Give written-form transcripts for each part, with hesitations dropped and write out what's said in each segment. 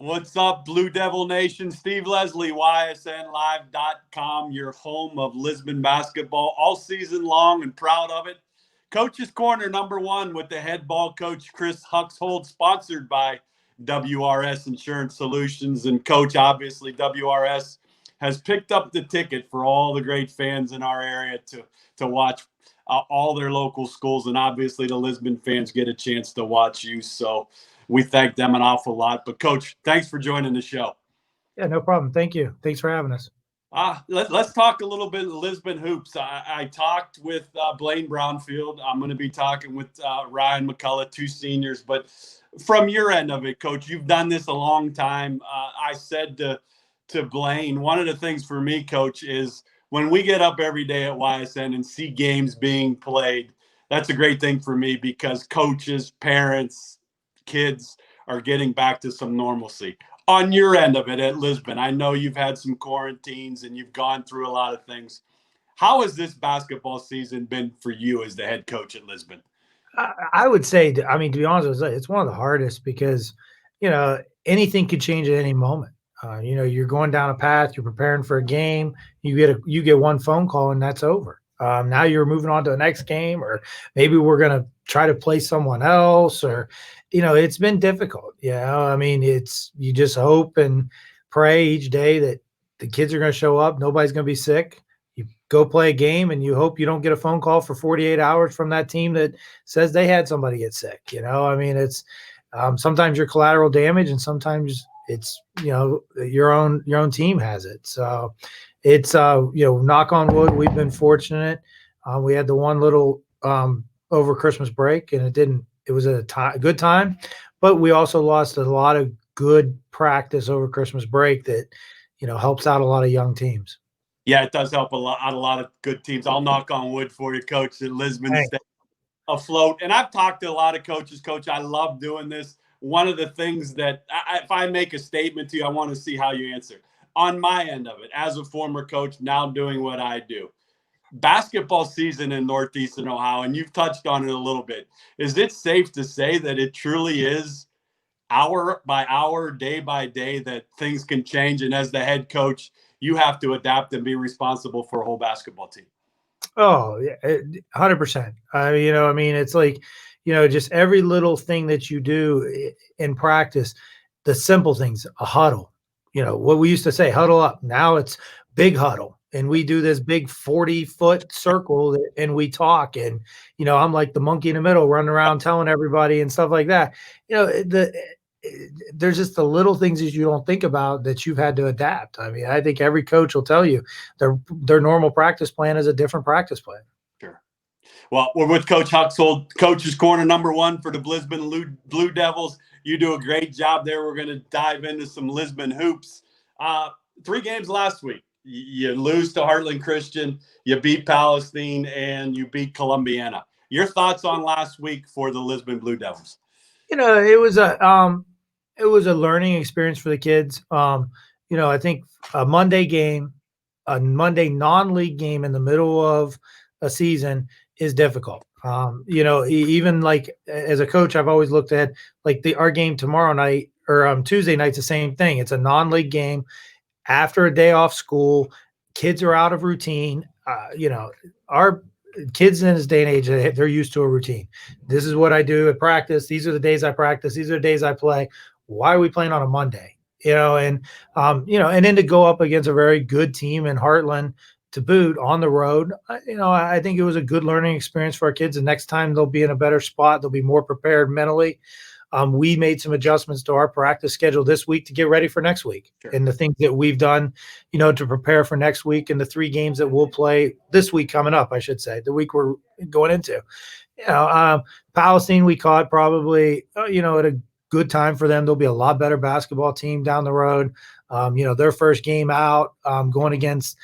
What's up, Blue Devil Nation? Steve Leslie, YSNLive.com, your home of Lisbon basketball all season long, and proud of it. Coach's Corner #1 with the head ball coach, Chris Huckshold, sponsored by WRS Insurance Solutions. And Coach, obviously, WRS has picked up the ticket for all the great fans in our area to watch all their local schools. And obviously, the Lisbon fans get a chance to watch you. So we thank them an awful lot. But, Coach, thanks for joining the show. Yeah, no problem. Thank you. Thanks for having us. Let's talk a little bit of Lisbon hoops. I talked with Blaine Brownfield. I'm going to be talking with Ryan McCullough, 2 seniors. But from your end of it, Coach, you've done this a long time. I said to Blaine, one of the things for me, Coach, is when we get up every day at YSN and see games being played, that's a great thing for me because coaches, parents, kids are getting back to some normalcy. On your end of it at Lisbon, I know you've had some quarantines and you've gone through a lot of things. How has this basketball season been for you as the head coach at Lisbon? I would say, to be honest, it's one of the hardest because, anything could change at any moment. You're going down a path, you're preparing for a game, you get one phone call and that's over. Now you're moving on to the next game, or maybe we're going to try to play someone else, or, it's been difficult. You just hope and pray each day that the kids are going to show up. Nobody's going to be sick. You go play a game and you hope you don't get a phone call for 48 hours from that team that says they had somebody get sick. It's sometimes you're collateral damage and sometimes it's, your own team has it. So it's, knock on wood, we've been fortunate. We had the one little over Christmas break and it was a good time, but we also lost a lot of good practice over Christmas break that, helps out a lot of young teams. Yeah, it does help a lot of good teams. I'll knock on wood for you, Coach, that Lisbon stay afloat. And I've talked to a lot of coaches. Coach, I love doing this. One of the things that if I make a statement to you, I want to see how you answer. On my end of it, as a former coach, now doing what I do, basketball season in Northeastern Ohio, and you've touched on it a little bit, is it safe to say that it truly is hour by hour, day by day, that things can change? And as the head coach, you have to adapt and be responsible for a whole basketball team. Oh, yeah, 100%. It's like, just every little thing that you do in practice, the simple things, a huddle, what we used to say, huddle up. Now it's big huddle. And we do this big 40-foot circle and we talk. And, I'm like the monkey in the middle running around telling everybody and stuff like that. There's just the little things that you don't think about that you've had to adapt. I think every coach will tell you their normal practice plan is a different practice plan. Sure. Well, we're with Coach Huckshold, Coach's Corner #1 for the Lisbon Blue Devils. You do a great job there. We're going to dive into some Lisbon hoops. 3 games last week. You lose to Heartland Christian, you beat Palestine, and you beat Columbiana. Your thoughts on last week for the Lisbon Blue Devils? It was a learning experience for the kids. I think a Monday game, a Monday non-league game in the middle of a season is difficult. Even like as a coach, I've always looked at like our game tomorrow night or Tuesday night's the same thing. It's a non-league game after a day off school. Kids are out of routine. Our kids in this day and age, they're used to a routine. This is what I do at practice. These are the days I practice. These are the days I play. Why are we playing on a Monday? And then to go up against a very good team in Heartland to boot on the road, I think it was a good learning experience for our kids. The next time they'll be in a better spot. They'll be more prepared mentally. We made some adjustments to our practice schedule this week to get ready for next week. Sure. And the things that we've done, to prepare for next week and the 3 games that we'll play this week coming up, I should say, the week we're going into. Palestine, we caught probably, at a good time for them. There'll be a lot better basketball team down the road. Their first game out, going against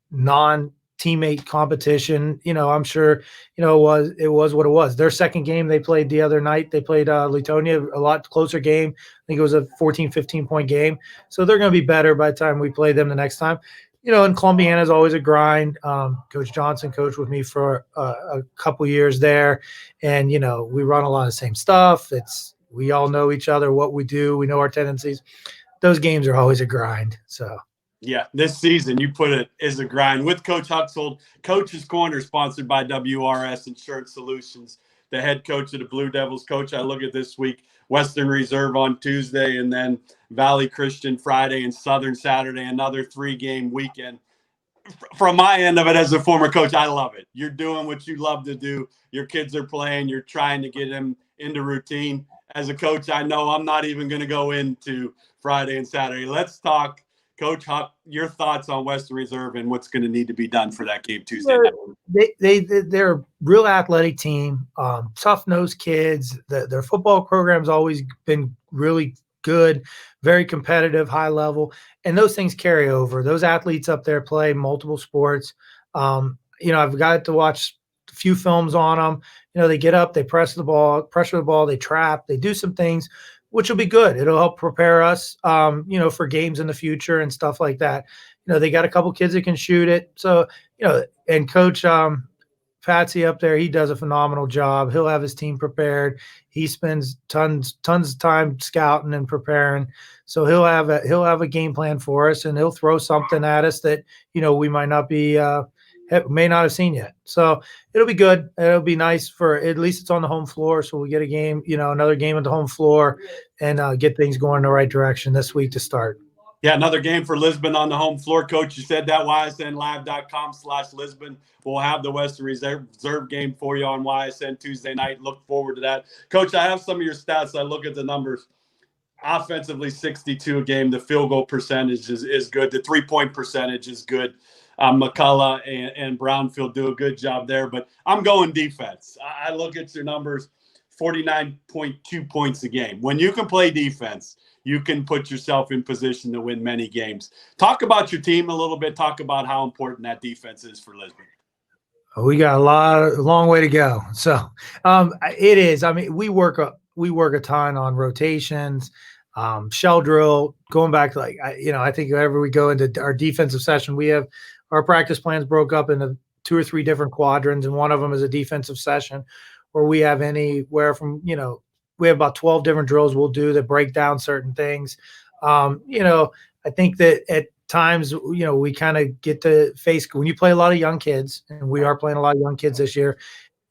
non-teammate competition, I'm sure, it was what it was. Their second game they played the other night, they played Letonia, a lot closer game. I think it was a 14, 15-point game. So they're going to be better by the time we play them the next time. And Columbiana is always a grind. Coach Johnson coached with me for a couple years there. And, we run a lot of the same stuff. We all know each other, what we do. We know our tendencies. those games are always a grind. So. Yeah, this season, you put it, is a grind. With Coach Huckshold, Coach's Corner, sponsored by WRS Insurance Solutions, the head coach of the Blue Devils. Coach, I look at this week, Western Reserve on Tuesday, and then Valley Christian Friday and Southern Saturday, another 3-game weekend. From my end of it as a former coach, I love it. You're doing what you love to do. Your kids are playing. You're trying to get them into routine. As a coach, I know I'm not even going to go into Friday and Saturday. Let's talk, Coach Huck, your thoughts on Western Reserve and what's going to need to be done for that game Tuesday night. They're a real athletic team, tough-nosed kids. Their football program's always been really good, very competitive, high level, and those things carry over. Those athletes up there play multiple sports. I've got to watch a few films on them. They get up, they pressure the ball, they trap, they do some things, which will be good. It'll help prepare us, for games in the future and stuff like that. They got a couple kids that can shoot it. So, and Coach Patsy up there, he does a phenomenal job. He'll have his team prepared. He spends tons of time scouting and preparing. So he'll have a game plan for us, and he'll throw something at us that, we might not be may not have seen yet. So it'll be good. It'll be nice for, at least it's on the home floor. So we get a game, another game at the home floor, and get things going in the right direction this week to start. Yeah, another game for Lisbon on the home floor. Coach, you said that, ysnlive.com/Lisbon. We'll have the Western Reserve game for you on YSN Tuesday night. Look forward to that. Coach, I have some of your stats. I look at the numbers. Offensively, 62 a game. The field goal percentage is good. The three-point percentage is good. McCullough and Brownfield do a good job there. But I'm going defense. I look at your numbers, 49.2 points a game. When you can play defense, you can put yourself in position to win many games. Talk about your team a little bit. Talk about how important that defense is for Lisbon. We got a long way to go. So it is. I mean, we work a ton on rotations, shell drill, going back to I think whenever we go into our defensive session, we have our practice plans broke up into 2 or 3 different quadrants, and one of them is a defensive session where we have anywhere from, we have about 12 different drills we'll do that break down certain things. I think that at times, we kind of get to face, when you play a lot of young kids, and we are playing a lot of young kids this year,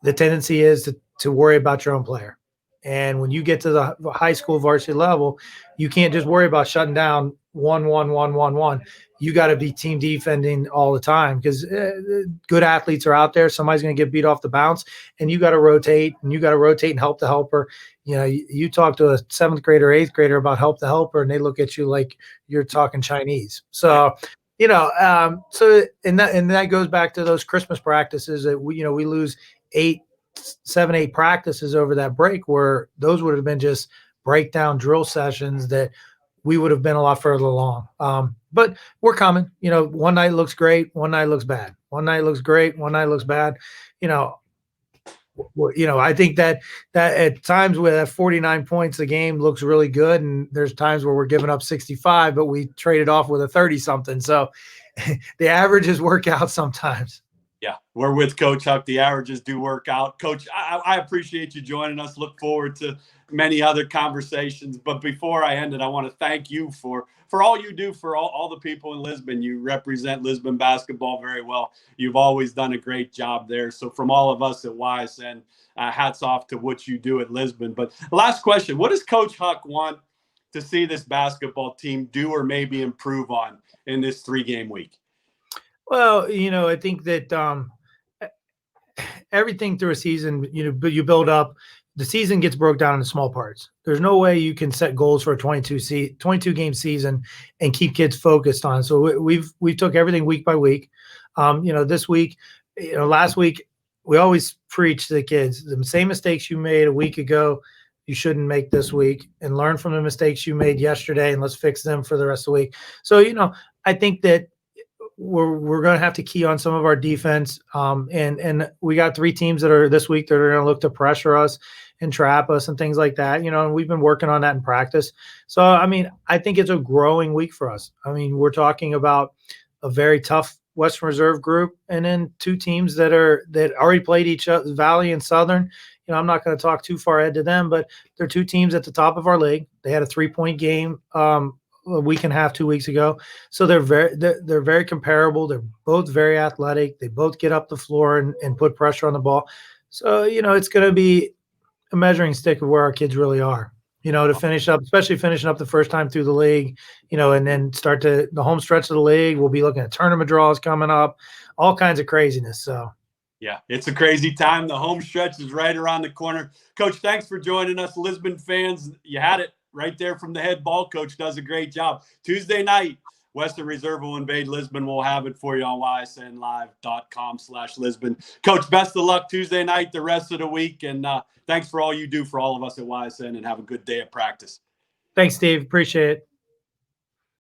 the tendency is to worry about your own player. And when you get to the high school varsity level, you can't just worry about shutting down 1-1-1-1-1. You got to be team defending all the time, because good athletes are out there. Somebody's going to get beat off the bounce, and you got to rotate, and help the helper. You talk to a 7th grader, 8th grader about help the helper, and they look at you like you're talking Chinese. So, and that goes back to those Christmas practices that we lose 7-8 practices over that break, where those would have been just breakdown drill sessions that we would have been a lot further along. But we're coming. One night looks great, one night looks bad. One night looks great, one night looks bad. I think that at times with that 49 points, the game looks really good, and there's times where we're giving up 65, but we traded off with a 30-something. So the averages work out sometimes. Yeah, we're with Coach Huck. The averages do work out. Coach, I appreciate you joining us. Look forward to many other conversations. But before I end it, I want to thank you for all you do for all the people in Lisbon. You represent Lisbon basketball very well. You've always done a great job there. So from all of us at YSN, hats off to what you do at Lisbon. But last question, what does Coach Huck want to see this basketball team do or maybe improve on in this 3-game week? Well, I think that everything through a season, you build up. The season gets broke down into small parts. There's no way you can set goals for a 22 game season and keep kids focused on. So we took everything week by week. This week, last week, we always preach to the kids, the same mistakes you made a week ago, you shouldn't make this week, and learn from the mistakes you made yesterday, and let's fix them for the rest of the week. So, I think that we're going to have to key on some of our defense. And we got 3 teams that are this week that are going to look to pressure us and trap us and things like that, and we've been working on that in practice. So, I think it's a growing week for us. We're talking about a very tough Western Reserve group, and then 2 teams that already played each other, Valley and Southern. I'm not going to talk too far ahead to them, but they're 2 teams at the top of our league. They had a 3-point game a week and a half, 2 weeks ago. So they're very comparable. They're both very athletic. They both get up the floor and put pressure on the ball. So, it's going to be a measuring stick of where our kids really are, to finish up, especially finishing up the first time through the league, and then start the home stretch of the league. We'll be looking at tournament draws coming up, all kinds of craziness. So, yeah, it's a crazy time. The home stretch is right around the corner. Coach, thanks for joining us. Lisbon fans, you had it right there from the head ball coach. Does a great job. Tuesday night, Western Reserve will invade Lisbon. We'll have it for you on ysnlive.com/Lisbon. Coach, best of luck Tuesday night, the rest of the week. And thanks for all you do for all of us at YSN, and have a good day of practice. Thanks, Steve. Appreciate it.